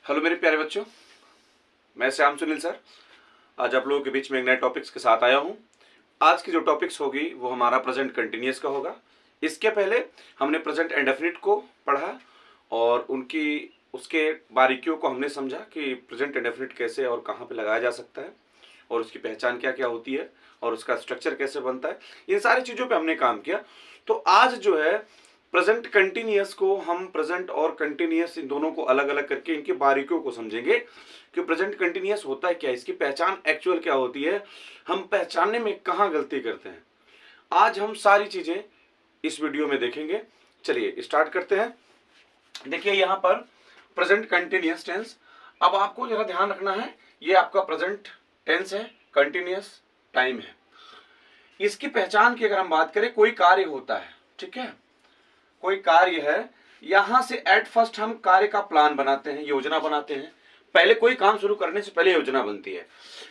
Hello मेरे प्यारे बच्चों, मैं श्याम सुनील सर आज आप लोगों के बीच में एक नए टॉपिक्स के साथ आया हूं। आज की जो टॉपिक्स होगी वो हमारा प्रेजेंट कंटिन्यूअस का होगा। इसके पहले हमने प्रेजेंट इंडेफिनिट को पढ़ा और उसके बारीकियों को हमने समझा कि प्रेजेंट इंडेफिनिट कैसे और कहाँ पे लगाया जा सकता है और उसकी पहचान क्या क्या होती है और उसका स्ट्रक्चर कैसे बनता है। इन सारी चीज़ों पे हमने काम किया। तो आज जो है प्रेजेंट कंटिन्यूअस को हम प्रेजेंट और कंटिन्यूअस इन दोनों को अलग अलग करके इनकी बारीकियों को समझेंगे कि प्रेजेंट कंटिन्यूअस होता है क्या, इसकी पहचान एक्चुअल क्या होती है, हम पहचानने में कहाँ गलती करते हैं। आज हम सारी चीजें इस वीडियो में देखेंगे। चलिए स्टार्ट करते हैं। देखिए यहाँ पर प्रेजेंट कंटिन्यूअस टेंस। अब आपको जरा ध्यान रखना है, ये आपका प्रेजेंट टेंस है, कंटिन्यूअस टाइम है। इसकी पहचान की अगर हम बात करें, कोई कार्य होता है, ठीक है, कोई कार्य है, यहां से एट फर्स्ट हम कार्य का प्लान बनाते हैं, योजना बनाते हैं। पहले कोई काम शुरू करने से पहले योजना बनती है।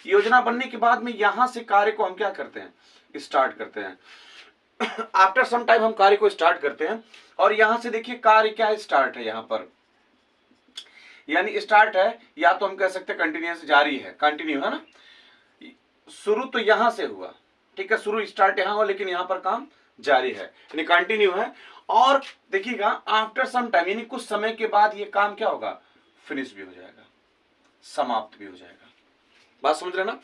योजना बनने के बाद में यहां से कार्य को हम क्या करते हैं, स्टार्ट करते हैं। आफ्टर सम टाइम हम कार्य को स्टार्ट करते हैं और यहां से देखिए कार्य क्या है, स्टार्ट है। यहां पर यानी स्टार्ट है, या तो हम कह सकते हैं कंटिन्यूअस, जारी है, कंटिन्यू है ना। शुरू तो यहां से हुआ, ठीक है, शुरू स्टार्ट यहां हुआ, लेकिन यहां पर काम जारी है, यानी कंटिन्यू है। और देखिएगा आफ्टर सम टाइम, यानी कुछ समय के बाद ये काम क्या होगा, फिनिश भी हो जाएगा, समाप्त भी हो जाएगा। बात समझ रहे ना।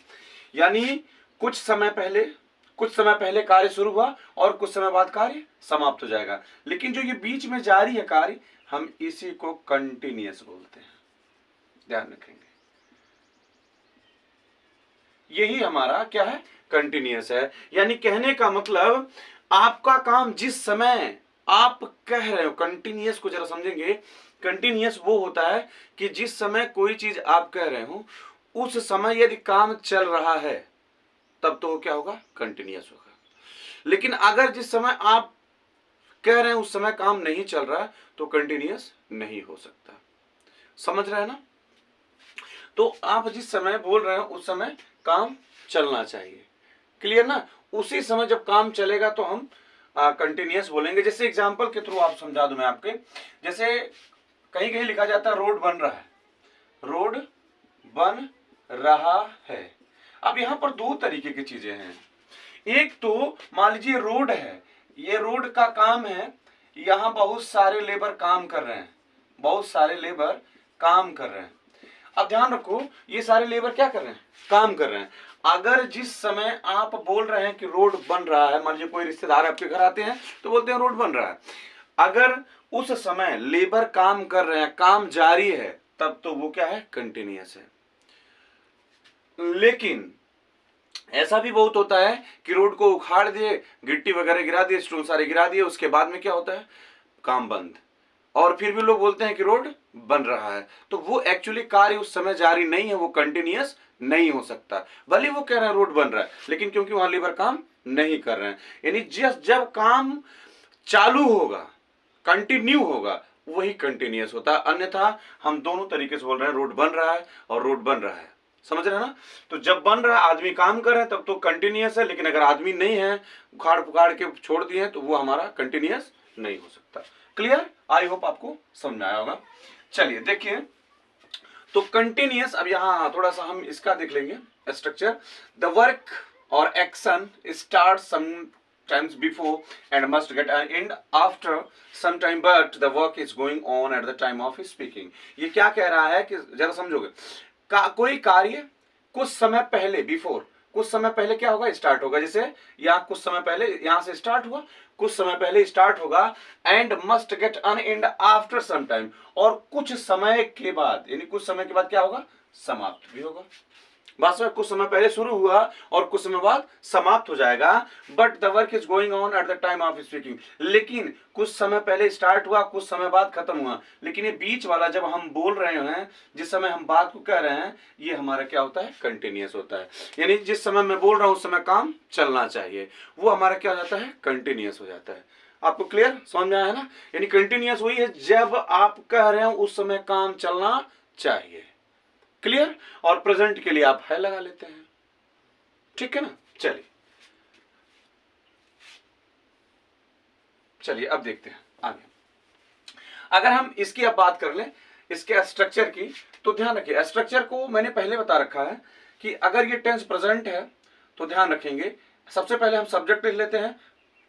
यानी कुछ समय पहले कार्य शुरू हुआ और कुछ समय बाद कार्य समाप्त हो जाएगा, लेकिन जो ये बीच में जारी है कार्य, हम इसी को कंटिन्यूअस बोलते हैं। ध्यान रखेंगे, यही हमारा क्या है, कंटिन्यूअस है। यानी कहने का मतलब आपका काम जिस समय आप कह रहे हो, कंटिन्यूअस को जरा समझेंगे। कंटिन्यूअस वो होता है कि जिस समय कोई चीज आप कह रहे हो, उस समय यदि काम चल रहा है तब तो वो क्या होगा, कंटिन्यूअस होगा। लेकिन अगर जिस समय आप कह रहे हैं उस समय काम नहीं चल रहा तो कंटिन्यूअस नहीं हो सकता। समझ रहे हैं ना। तो आप जिस समय बोल रहे हो उस समय काम चलना चाहिए। क्लियर ना। उसी समय जब काम चलेगा तो हम कंटिन्यूअस बोलेंगे। जैसे एग्जांपल के थ्रू आप समझा दूं मैं आपके। जैसे कहीं कहीं लिखा जाता है रोड बन रहा है, रोड बन रहा है। अब यहां पर दो तरीके की चीजें हैं। एक तो मान लीजिए रोड है, ये रोड का काम है, यहां बहुत सारे लेबर काम कर रहे हैं, बहुत सारे लेबर काम कर रहे हैं। अब ध्यान रखो, ये सारे लेबर क्या कर रहे हैं, काम कर रहे हैं। अगर जिस समय आप बोल रहे हैं कि रोड बन रहा है, मान लीजिए कोई रिश्तेदार आपके घर आते हैं तो बोलते हैं रोड बन रहा है, अगर उस समय लेबर काम कर रहे हैं, काम जारी है, तब तो वो क्या है, कंटिन्यूअस है। लेकिन ऐसा भी बहुत होता है कि रोड को उखाड़ दिए, गिट्टी वगैरह गिरा दिए, स्टोन सारे गिरा दिए, उसके बाद में क्या होता है, काम बंद, और फिर भी लोग बोलते हैं कि रोड बन रहा है। तो वो एक्चुअली कार्य उस समय जारी नहीं है, वो कंटिन्यूअस नहीं हो सकता। भले वो कह रहे हैं रोड बन रहा है, लेकिन क्योंकि वहां लेबर काम नहीं कर रहे हैं। यानी जब काम चालू होगा, कंटिन्यू होगा, वही कंटिन्यूअस होता है। अन्यथा हम दोनों तरीके से बोल रहे हैं, रोड बन रहा है और रोड बन रहा है। समझ रहे हैं ना। तो जब बन रहा है, आदमी काम कर रहे हैं, तब तो कंटिन्यूअस है। लेकिन अगर आदमी नहीं है, उखाड़ पुखाड़ के छोड़ दिए, तो वो हमारा कंटिन्यूअस नहीं हो सकता। क्लियर। आई होप आपको समझ में आया होगा। चलिए देखिए, तो कंटिन्यूअस, अब यहां थोड़ा सा हम इसका देख लेंगे स्ट्रक्चर। द वर्क और action start sometimes before and must get an end after some time, but the work is going on at the time of speaking. ये क्या कह रहा है कि जरा समझोगे, कोई कार्य कुछ समय पहले, बिफोर, कुछ समय पहले क्या होगा, स्टार्ट होगा। जैसे यहाँ कुछ समय पहले यहां से स्टार्ट हुआ, कुछ समय पहले स्टार्ट होगा, and must get an end after some time, और कुछ समय के बाद, यानी कुछ समय के बाद क्या होगा, समाप्त भी होगा। वास्तव में कुछ समय पहले शुरू हुआ और कुछ समय बाद समाप्त हो जाएगा। But the work is going on at the time of speaking. लेकिन कुछ समय पहले स्टार्ट हुआ, कुछ समय बाद खत्म हुआ। लेकिन ये बीच वाला जब हम बोल रहे हैं, जिस समय हम बात को कह रहे हैं, ये हमारा क्या होता है, कंटिन्यूअस होता है। यानी जिस समय मैं बोल रहा हूं उस समय काम चलना चाहिए, वो हमारा क्या हो जाता है, कंटिन्यूअस हो जाता है। आपको क्लियर समझ में आया है ना। यानी कंटिन्यूअस वही है, जब आप कह रहे हो उस समय काम चलना चाहिए। क्लियर। और प्रेजेंट के लिए आप है लगा लेते हैं, ठीक है ना। चलिए अब देखते हैं आगे। अगर हम इसकी अब बात कर लें, इसके स्ट्रक्चर की, तो ध्यान रखिए स्ट्रक्चर को मैंने पहले बता रखा है कि अगर ये टेंस प्रेजेंट है तो ध्यान रखेंगे सबसे पहले हम सब्जेक्ट लिख लेते हैं।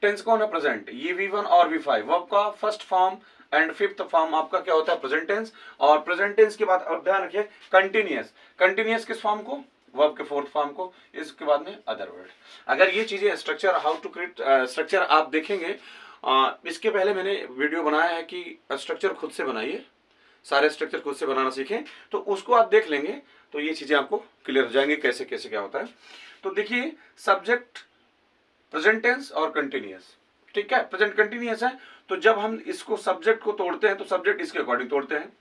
टेंस कौन है? प्रेजेंट। ये V1 और V5 वर्ब का first form and fifth form आपका क्या होता है? Present tense. और प्रेजेंट टेंस के बाद अब ध्यान रखिए कंटिन्यूअस। कंटिन्यूअस किस फॉर्म को? वर्ब के फोर्थ फॉर्म को। इसके बाद में अदर वर्ड। अगर ये चीजें structure how to create structure आप देखेंगे, इसके पहले मैंने वीडियो बनाया है कि स्ट्रक्चर खुद से बनाइए, सारे स्ट्रक्चर खुद से बनाना सीखें, तो उसको आप देख लेंगे तो ये चीजें आपको क्लियर हो जाएंगे कैसे कैसे क्या होता है। तो देखिए सब्जेक्ट, प्रेजेंट टेंस और कंटिन्यूअस, ठीक है। प्रेजेंट कंटिन्यूअस है तो जब हम इसको सब्जेक्ट को तोड़ते हैं तो सब्जेक्ट इसके अकॉर्डिंग तोड़ते हैं।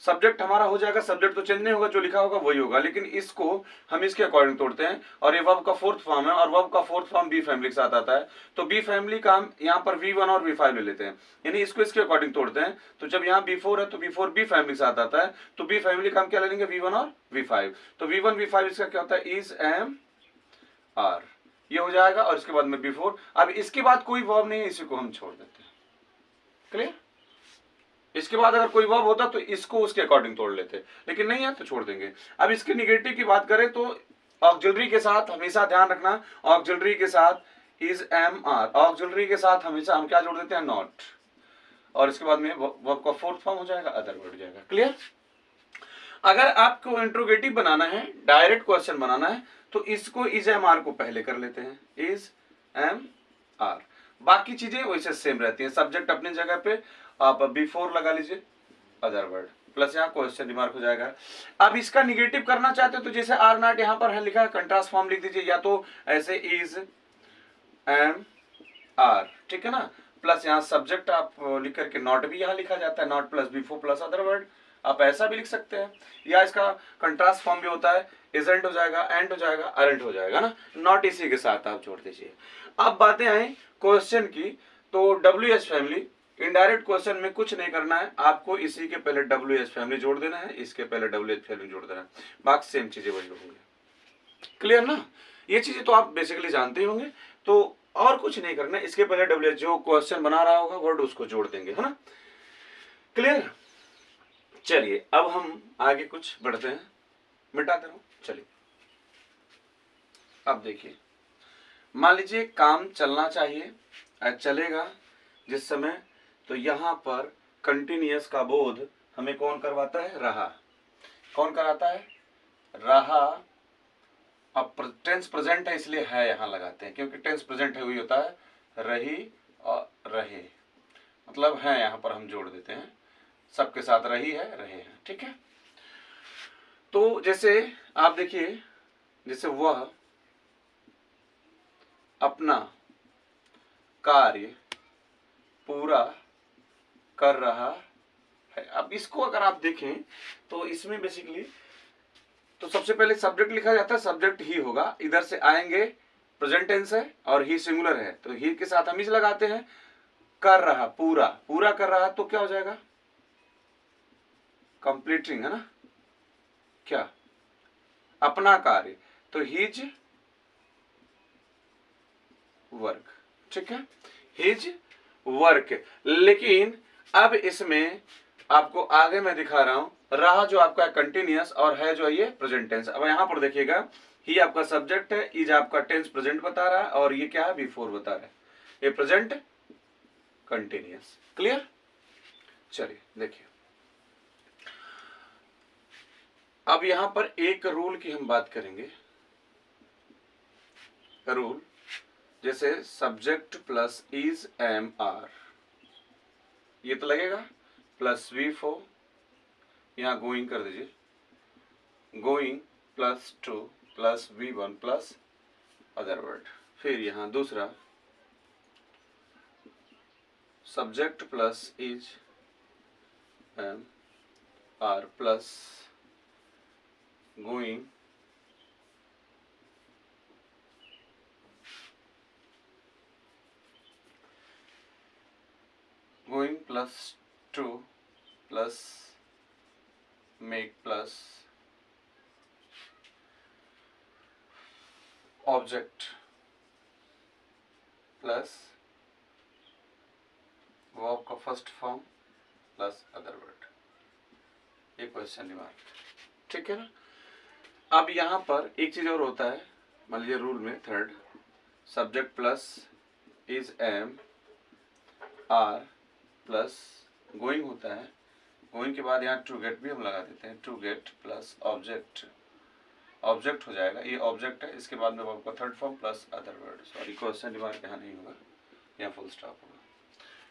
सब्जेक्ट हमारा हो जाएगा, सब्जेक्ट तो चेंज नहीं होगा, जो लिखा होगा वही होगा, लेकिन इसको हम इसके अकॉर्डिंग तोड़ते हैं। और ये वर्ब का फोर्थ फॉर्म है और वर्ब का फोर्थ फॉर्म बी फैमिली के साथ आता है, तो बी फैमिली का हम यहाँ पर V1 और V5 ले लेते हैं, यानी इसको इसके अकॉर्डिंग तोड़ते हैं। तो जब यहाँ B4 है तो B4 बी फैमिली के साथ आता है, तो बी फैमिली का हम क्या ले लेंगे? V1 और V5। तो V1 V5 इसका क्या होता है? इज एम आर, ये हो जाएगा। और इसके बाद में B4। अब इसके बाद कोई वर्ब नहीं है, इसी को हम छोड़ देते हैं। क्लियर? इसके बाद अगर कोई वर्ब होता तो इसको उसके अकॉर्डिंग तोड़ लेते, लेकिन नहीं है तो छोड़ देंगे। अब इसके निगेटिव की बात करें तो ऑक्सिलरी के साथ हमेशा ध्यान रखना, ऑक्सिलरी के साथ इज एम आर, ऑक्सिलरी के साथ हमेशा हम क्या जोड़ देते हैं? नॉट। और इसके बाद में वर्ब का फोर्थ फॉर्म हो जाएगा, अदर वर्ड हो जाएगा। क्लियर? अगर आपको इंट्रोगेटिव बनाना है, डायरेक्ट क्वेश्चन बनाना है, तो इसको इज एम आर को पहले कर लेते हैं, इज एम आर। बाकी चीजें वैसे सेम रहती हैं। सब्जेक्ट अपनी जगह पे आप B4 लगा लीजिए, अदर वर्ड, प्लस यहाँ क्वेश्चन रिमार्क हो जाएगा। अब इसका निगेटिव करना चाहते हो तो जैसे आर नॉट यहाँ पर है लिखा है, कंट्रास्ट फॉर्म लिख दीजिए, या तो ऐसे इज एम आर, ठीक है ना। प्लस यहाँ सब्जेक्ट आप लिख करके नॉट भी यहाँ लिखा जाता है, not plus B4 plus other word, आप ऐसा भी लिख सकते हैं। या इसका कंट्रास्ट फॉर्म भी होता है, इजेंट हो जाएगा, एंड हो जाएगा, अरेंट हो जाएगा ना, नॉट इसी के साथ आप जोड़ दीजिए। अब बातें आई क्वेश्चन की, तो WH फैमिली इनडायरेक्ट क्वेश्चन में कुछ नहीं करना है, आपको इसी के पहले WH फैमिली जोड़ देना है, इसके पहले WH फैमिली जोड़ देना है, बाकी सेम चीजें वही होंगे। क्लियर ना? ये चीजें तो आप बेसिकली जानते ही होंगे, तो और कुछ नहीं करना, इसके पहले WH जो क्वेश्चन बना रहा होगा वर्ड उसको जोड़ देंगे, है ना। क्लियर? चलिए अब हम आगे कुछ बढ़ते हैं, मिटाते रहो। चलिए अब देखिए, मान लीजिए काम चलना चाहिए, चलेगा जिस समय, तो यहां पर कंटिन्यूअस का बोध हमें कौन करवाता है? रहा। कौन कराता है? रहा। अब टेंस प्रेजेंट है इसलिए है यहां लगाते हैं, क्योंकि टेंस प्रेजेंट है वही होता है रही और रहे, मतलब है यहां पर हम जोड़ देते हैं, सबके साथ रही है, रहे हैं, ठीक है। तो जैसे आप देखिए, जैसे वह अपना कार्य पूरा कर रहा है। अब इसको अगर आप देखें तो इसमें बेसिकली तो सबसे पहले सब्जेक्ट लिखा जाता है, सब्जेक्ट ही होगा, इधर से आएंगे, प्रेजेंट टेंस है और ही सिंगुलर है, तो ही के साथ हम इज लगाते हैं, कर रहा, पूरा पूरा कर रहा, तो क्या हो जाएगा? कंप्लीटिंग, है ना। क्या? अपना कार्य, तो हिज वर्क, ठीक है, हिज वर्क। लेकिन अब इसमें आपको आगे मैं दिखा रहा हूं, रहा जो आपका कंटिन्यूअस और है जो ये प्रेजेंट टेंस। अब यहां पर देखिएगा, ही आपका सब्जेक्ट है, इज आपका टेंस प्रेजेंट बता रहा है, और ये क्या है? B4 बता रहा है, ये प्रेजेंट कंटिन्यूअस। क्लियर? चलिए देखिए, अब यहां पर एक रूल की हम बात करेंगे। रूल जैसे subject plus is am are, ये तो लगेगा, प्लस V4, यहाँ गोइंग कर दीजिए, going plus 2 plus V1 plus other word. फिर यहाँ दूसरा subject plus is am are plus going plus 2 plus make plus object plus verb का first form plus other word. ये क्वेश्चन मार्क, ठीक है ना। अब यहाँ पर एक चीज और होता है, मान लीजिए रूल में third, subject plus is am are plus going होता है, गोइंग के बाद यहाँ टू गेट भी हम लगा देते हैं, to get plus object, object हो जाएगा, ये ऑब्जेक्ट है, इसके बाद में आपका third form plus other word, sorry question mark यहाँ नहीं होगा, यहाँ फुल स्टॉप होगा,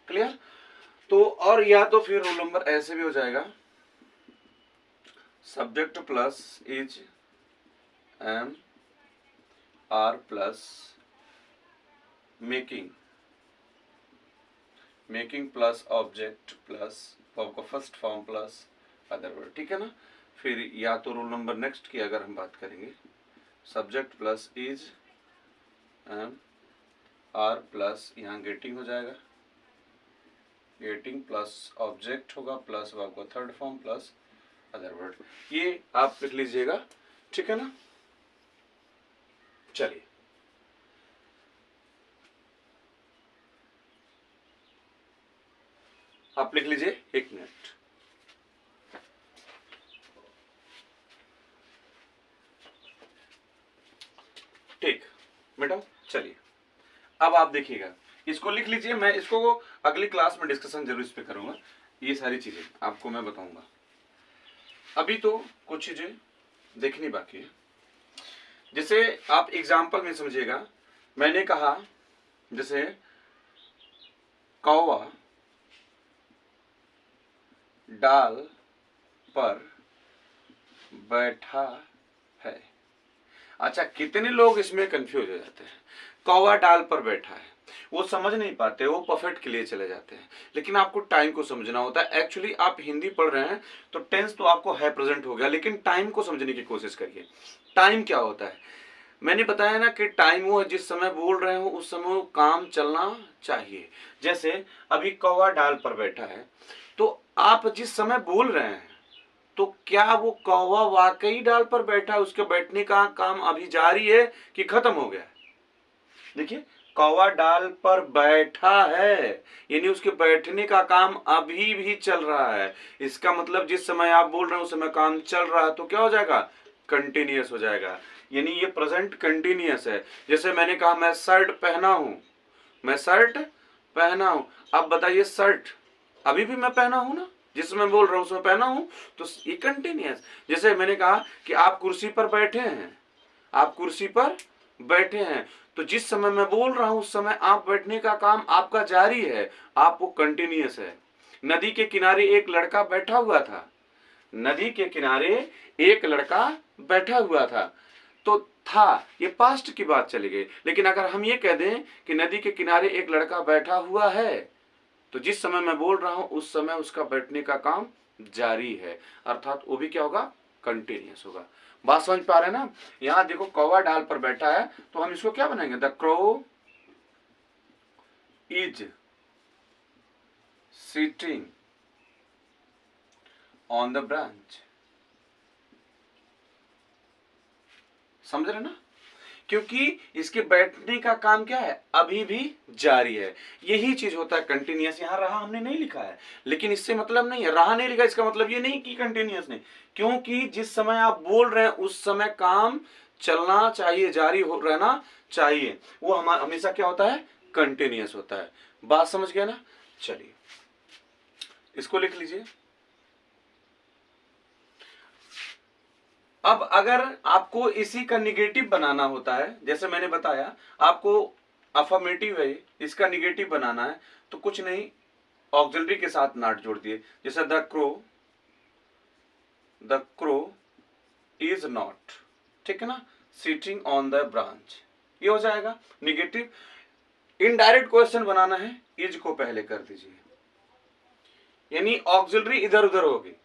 क्लियर। तो और या तो फिर रूल नंबर ऐसे भी हो जाएगा, subject plus is am are plus making, making plus object plus आपका first form plus other word, ठीक है ना। फिर या तो रूल नंबर नेक्स्ट की अगर हम बात करेंगे, subject plus is am are plus यहाँ गेटिंग हो जाएगा, गेटिंग प्लस ऑब्जेक्ट होगा प्लस आपका third form plus other word, ये आप लिख लीजिएगा, ठीक है ना। चलिए आप लिख लीजिए, एक मिनट। ठीक बेटा, चलिए अब आप देखिएगा, इसको लिख लीजिए, मैं इसको अगली क्लास में डिस्कशन जरूर इस पे करूंगा, ये सारी चीजें आपको मैं बताऊंगा, अभी तो कुछ चीजें देखनी बाकी है। जैसे आप एग्जाम्पल में समझिएगा, मैंने कहा जैसे कौवा डाल पर बैठा है। अच्छा, कितने लोग इसमें कंफ्यूज हो जाते हैं, कौवा डाल पर बैठा है, वो समझ नहीं पाते, वो परफेक्ट के लिए चले जाते हैं, लेकिन आपको टाइम को समझना होता है। एक्चुअली आप हिंदी पढ़ रहे हैं तो टेंस तो आपको है प्रेजेंट हो गया, लेकिन टाइम को समझने की कोशिश करिए। टाइम क्या होता है, मैंने बताया ना कि टाइम वो है जिस समय बोल रहे हो उस समय वो काम चलना चाहिए। जैसे अभी कौवा डाल पर बैठा है, तो आप जिस समय बोल रहे हैं तो क्या वो कौवा वाकई डाल पर बैठा है, उसके बैठने का काम अभी जारी है कि खत्म हो गया? देखिए, कौवा डाल पर बैठा है यानी उसके बैठने का काम अभी भी चल रहा है। इसका मतलब जिस समय आप बोल रहे हैं उस समय काम चल रहा है, तो क्या हो जाएगा, कंटिन्यूअस हो जाएगा, यानी ये प्रेजेंट कंटिन्यूअस है। जैसे मैंने कहा मैं शर्ट पहना हूं, मैं शर्ट पहना हूं, अब बताइए शर्ट अभी भी मैं पहना हूं ना, जिसमें बोल रहा हूं उसमें पहना हूं, तो ये कंटिन्यूअस। जैसे मैंने कहा कि आप कुर्सी पर बैठे हैं, आप कुर्सी पर बैठे हैं, तो जिस समय मैं बोल रहा हूं उस समय आप बैठने का काम आपका जारी है, आप वो कंटिन्यूअस है। नदी के किनारे एक लड़का बैठा हुआ था, नदी के किनारे एक लड़का बैठा हुआ था, तो था ये पास्ट की बात चली गई। लेकिन अगर हम ये कह दें कि नदी के किनारे एक लड़का बैठा हुआ है, तो जिस समय मैं बोल रहा हूं उस समय उसका बैठने का काम जारी है, अर्थात वो भी क्या होगा, कंटिन्यूअस होगा। बात समझ पा रहे हैं ना। यहां देखो कौवा डाल पर बैठा है, तो हम इसको क्या बनाएंगे, the crow is sitting on the branch. समझ रहे ना, क्योंकि इसके बैठने का काम क्या है, अभी भी जारी है। यही चीज होता है कंटिन्यूअस। यहां रहा हमने नहीं लिखा है, लेकिन इससे मतलब नहीं है, रहा नहीं लिखा इसका मतलब ये नहीं कि कंटिन्यूअस नहीं, क्योंकि जिस समय आप बोल रहे हैं उस समय काम चलना चाहिए, जारी हो रहना चाहिए, वो हमारा हमेशा क्या होता है, कंटिन्यूअस होता है। बात समझ गया ना। चलिए इसको लिख लीजिए। अब अगर आपको इसी का निगेटिव बनाना होता है, जैसे मैंने बताया आपको अफर्मेटिव है, इसका निगेटिव बनाना है, तो कुछ नहीं, ऑक्सिलरी के साथ नॉट जोड़ दिए। जैसे द क्रो इज नॉट, ठीक है ना, सिटिंग ऑन द ब्रांच, ये हो जाएगा निगेटिव। इनडायरेक्ट क्वेश्चन बनाना है, इज को पहले कर दीजिए, यानी ऑक्सिलरी इधर उधर होगी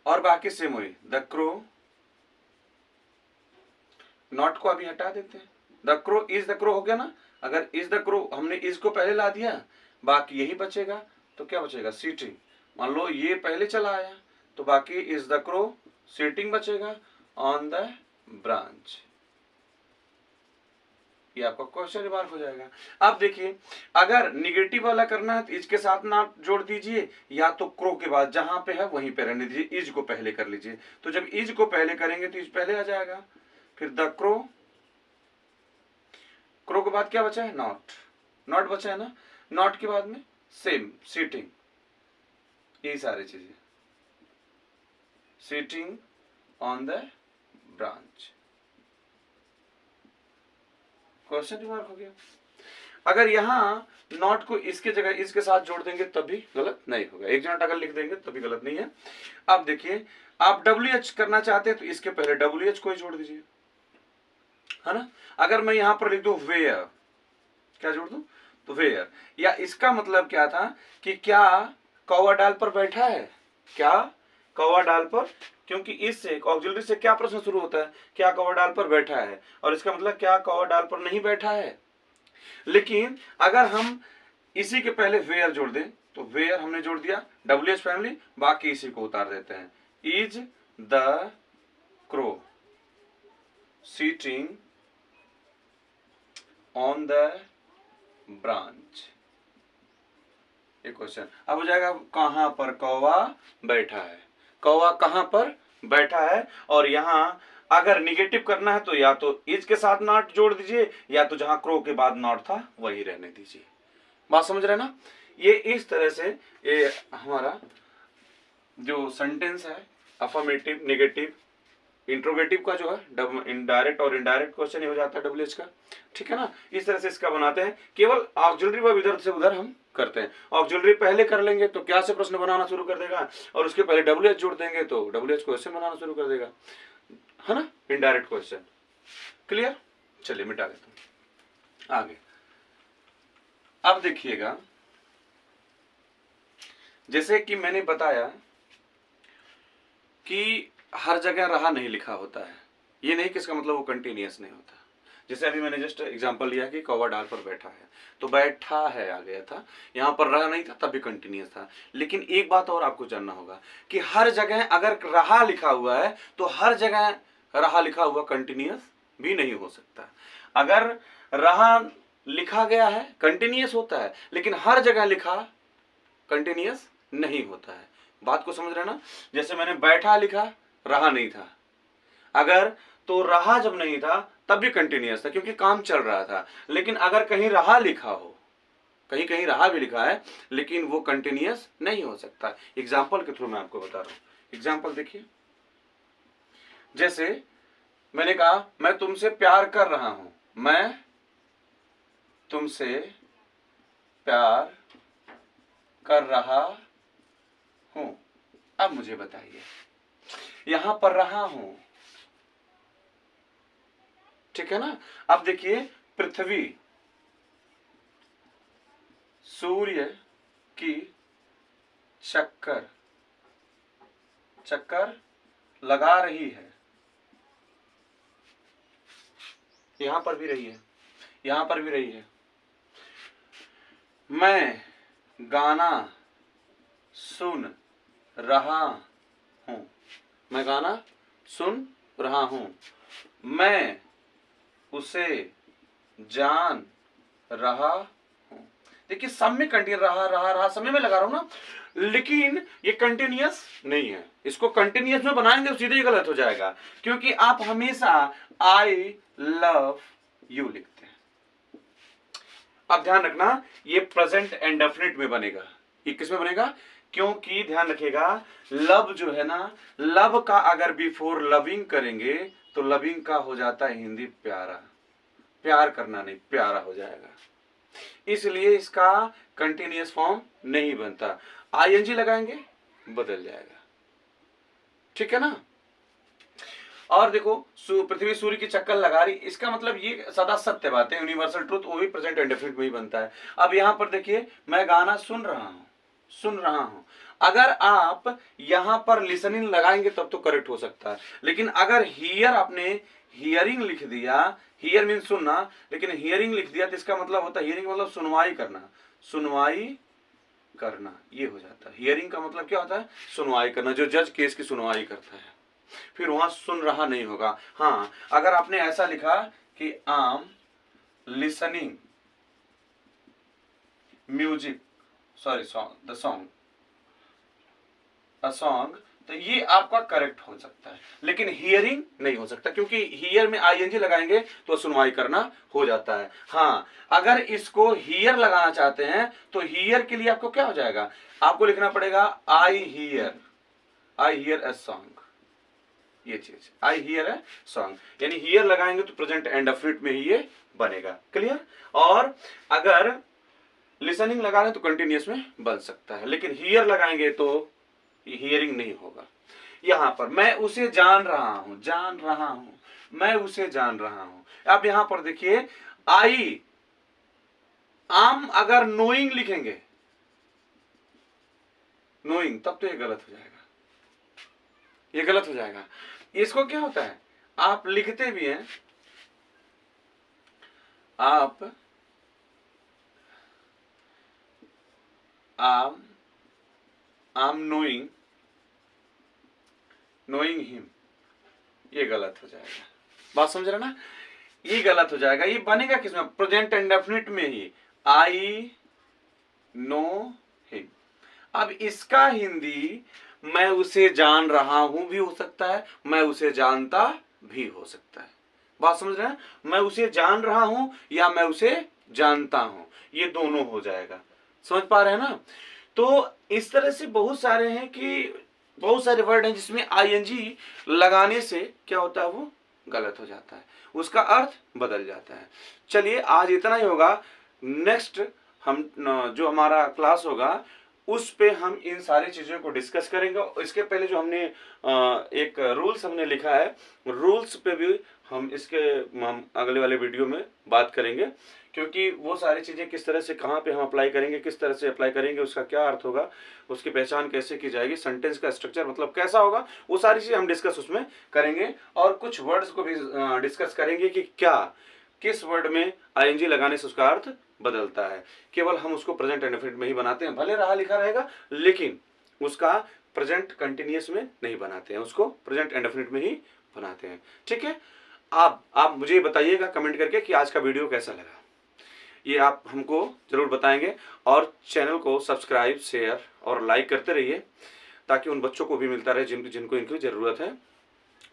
और बाकी सेम हुई। द क्रो, नॉट को अभी हटा देते हैं, the crow is the crow हो गया ना। अगर इज द क्रो हमने इज को पहले ला दिया, बाकी यही बचेगा, तो क्या बचेगा, सीटिंग। मान लो ये पहले चला आया, तो बाकी इज द क्रो सीटिंग बचेगा ऑन द ब्रांच। ये आपका क्वेश्चन रिमार्क हो जाएगा। अब देखिए, अगर निगेटिव वाला करना है तो इसके साथ नॉट जोड़ दीजिए, या तो क्रो के बाद जहां पे है वहीं पे रहने दीजिए, इज को पहले कर लीजिए। तो जब इज को पहले करेंगे तो इज पहले आ जाएगा, फिर द क्रो, क्रो के बाद क्या बचा है, नॉट, नॉट बचा है ना, नॉट के बाद में सेम सीटिंग, यही सारी चीजें, sitting on the branch. Question remark हो गया। अगर यहाँ नॉट को इसके जगह इसके साथ जोड़ देंगे तब भी गलत नहीं होगा, एक जन अगर लिख देंगे तभी गलत नहीं है। अब देखिए, आप WH करना चाहते हैं तो इसके पहले WH को ही जोड़ दीजिए, है ना। अगर मैं यहां पर लिख दूं वेयर, क्या जोड़ दूं, तो वेयर, या इसका मतलब क्या था कि क्या कौवा डाल पर बैठा है, क्या कौवा डाल पर, क्योंकि इससे ऑक्सिलरी से क्या प्रश्न शुरू होता है, क्या कौवा डाल पर बैठा है, और इसका मतलब क्या कौवा डाल पर नहीं बैठा है। लेकिन अगर हम इसी के पहले वेयर जोड़ दें तो वेयर हमने जोड़ दिया, WH फैमिली, बाकी इसी को उतार देते हैं, is the crow sitting on the branch. ये क्वेश्चन अब हो जाएगा, कहां पर कौवा बैठा है, कौवा कहां पर बैठा है। और यहां अगर निगेटिव करना है तो या तो इज के साथ नॉट जोड़ दीजिए, या तो जहां क्रो के बाद नॉट था वही रहने दीजिए। बात समझ रहे ना। ये इस तरह से ये हमारा जो सेंटेंस है, अफर्मेटिव, नेगेटिव, इंट्रोगेटिव का जो है इनडायरेक्ट और इनडायरेक्ट क्वेश्चन हो जाता है WH का, ठीक है ना। इस तरह से इसका बनाते हैं, केवल ऑक्सिलरी वर्ब इधर से उधर हम करते हैं। ऑक्सिलरी पहले कर लेंगे तो क्या से प्रश्न बनाना शुरू कर देगा, और उसके पहले WH जोड़ देंगे तो WH क्वेश्चन बनाना शुरू कर देगा, है ना, इनडायरेक्ट क्वेश्चन। क्लियर, चलिए मिटा देता हूं आगे। अब देखिएगा, जैसे कि मैंने बताया कि हर जगह रहा नहीं लिखा होता है, ये नहीं कि इसका मतलब वो कंटिन्यूअस नहीं होता। जैसे अभी मैंने जस्ट एग्जांपल लिया कि कौवा डाल पर बैठा है, तो बैठा है आ गया था, यहाँ पर रहा नहीं था तब भी कंटिन्यूअस था। लेकिन एक बात और आपको जानना होगा कि हर जगह अगर रहा लिखा हुआ है तो हर जगह रहा लिखा हुआ कंटिन्यूअस भी नहीं हो सकता। अगर रहा लिखा गया है कंटिन्यूअस होता है, लेकिन हर जगह लिखा कंटिन्यूअस नहीं होता है। बात को समझ रहे ना। जैसे मैंने बैठा लिखा, रहा नहीं था, अगर तो रहा जब नहीं था तब भी कंटिन्यूअस था क्योंकि काम चल रहा था। लेकिन अगर कहीं रहा लिखा हो, कहीं कहीं रहा भी लिखा है, लेकिन वो कंटिन्यूअस नहीं हो सकता। एग्जाम्पल के थ्रू मैं आपको बता रहा हूं। एग्जाम्पल देखिए, जैसे मैंने कहा मैं तुमसे प्यार कर रहा हूं, मैं तुमसे प्यार कर रहा हूं। अब मुझे बताइए, यहां पर रहा हूं, ठीक है ना। अब देखिए, पृथ्वी सूर्य की चक्कर चक्कर लगा रही है, यहां पर भी रही है, यहां पर भी रही है। मैं गाना सुन रहा हूं, मैं गाना सुन रहा हूं। मैं उसे जान रहा हूं। देखिए, सब में कंटिन्यू रहा समय में लगा रहा हूं ना, लेकिन ये कंटिन्यूअस नहीं है। इसको कंटिन्यूअस में बनाएंगे तो सीधे ही गलत हो जाएगा, क्योंकि आप हमेशा आई लव यू लिखते हैं। अब ध्यान रखना, ये प्रेजेंट इंडेफिनिट में बनेगा। ये किस में बनेगा, क्योंकि ध्यान रखिएगा, लव जो है ना, लव का अगर बिफोर लविंग करेंगे तो लविंग का हो जाता है हिंदी प्यारा, प्यार करना नहीं, प्यारा हो जाएगा। इसलिए इसका कंटिन्यूअस फॉर्म नहीं बनता। आईएनजी लगाएंगे बदल जाएगा, ठीक है ना। और देखो, पृथ्वी सूर्य की चक्कर लगा रही, इसका मतलब ये सदा सत्य बात है, यूनिवर्सल ट्रूथ, वो भी प्रेजेंट इंडेफिनिट में ही बनता है। अब यहां पर देखिए, मैं गाना सुन रहा हूं। अगर आप यहां पर लिसनिंग लगाएंगे तब तो करेक्ट हो सकता है, लेकिन अगर हियर आपने हियरिंग लिख दिया, हियर मीन सुनना, लेकिन हियरिंग लिख दिया तो इसका मतलब होता है, हियरिंग मतलब सुनवाई करना, सुनवाई करना, ये हो जाता है। हियरिंग का मतलब क्या होता है, सुनवाई करना, जो जज केस की सुनवाई करता है। फिर वहां सुन रहा नहीं होगा। हाँ, अगर आपने ऐसा लिखा कि आम listening music, sorry song, the song, a song, तो ये आपका करेक्ट हो सकता है, लेकिन हियरिंग नहीं हो सकता, क्योंकि हियर में आईएनजी लगाएंगे तो सुनवाई करना हो जाता है। हाँ, अगर इसको हियर लगाना चाहते हैं तो हियर के लिए आपको क्या हो जाएगा, आपको लिखना पड़ेगा आई हियर ए सॉन्ग, ये चीज आई हियर ए सॉन्ग, यानी हियर लगाएंगे तो प्रेजेंट इंडेफिनिट में ही ये बनेगा। क्लियर? और अगर लिसनिंग लगा रहे तो कंटिन्यूअस में बन सकता है, लेकिन हियर लगाएंगे तो हियरिंग नहीं होगा। यहां पर मैं उसे जान रहा हूं, मैं उसे जान रहा हूं। अब यहां पर देखिए आई आम, अगर नोइंग लिखेंगे, नोइंग, तब तो ये गलत हो जाएगा, ये गलत हो जाएगा। इसको क्या होता है, आप लिखते भी हैं, आप आम नोइंग हिम, ये गलत हो जाएगा। बात समझ रहे ना, ये गलत हो जाएगा। ये बनेगा किसमें, प्रेजेंट इंडेफिनिट में ही, आई नो हिम। अब इसका हिंदी मैं उसे जान रहा हूं भी हो सकता है, मैं उसे जानता भी हो सकता है। बात समझ रहे हैं, मैं उसे जान रहा हूं या मैं उसे जानता हूं, ये दोनों हो जाएगा। समझ पा रहे हैं ना? तो इस तरह से बहुत सारे हैं कि बहुत सारे वर्ड हैं जिसमें आईएनजी लगाने से क्या होता है, वो गलत हो जाता है, उसका अर्थ बदल जाता है। चलिए आज इतना ही होगा। नेक्स्ट हम जो हमारा क्लास होगा उस पे हम इन सारी चीजों को डिस्कस करेंगे। इसके पहले जो हमने एक रूल्स हमने लिखा है, रूल्स पे भी हम अगले वाले वीडियो में बात करेंगे, क्योंकि वो सारी चीजें किस तरह से कहाँ पे हम अप्लाई करेंगे, किस तरह से अप्लाई करेंगे, उसका क्या अर्थ होगा, उसकी पहचान कैसे की जाएगी, सेंटेंस का स्ट्रक्चर मतलब कैसा होगा, वो सारी चीजें हम डिस्कस उसमें करेंगे। और कुछ वर्ड्स को भी डिस्कस करेंगे कि क्या किस वर्ड में आईएनजी लगाने से उसका अर्थ बदलता है। केवल हम उसको प्रेजेंट इंडेफिनिट में ही बनाते हैं, भले रहा लिखा रहेगा लेकिन उसका प्रेजेंट कंटिन्यूअस में नहीं बनाते हैं, उसको प्रेजेंट इंडेफिनिट में ही बनाते हैं। ठीक है, आप मुझे बताइएगा कमेंट करके कि आज का वीडियो कैसा लगा, ये आप हमको जरूर बताएंगे। और चैनल को सब्सक्राइब, शेयर और लाइक करते रहिए, ताकि उन बच्चों को भी मिलता रहे जिनको इनकी जरूरत है।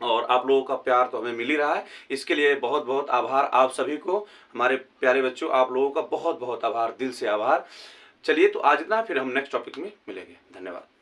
और आप लोगों का प्यार तो हमें मिल ही रहा है, इसके लिए बहुत बहुत आभार आप सभी को, हमारे प्यारे बच्चों, आप लोगों का बहुत बहुत आभार, दिल से आभार। चलिए तो आज इतना, फिर हम नेक्स्ट टॉपिक में मिलेंगे। धन्यवाद।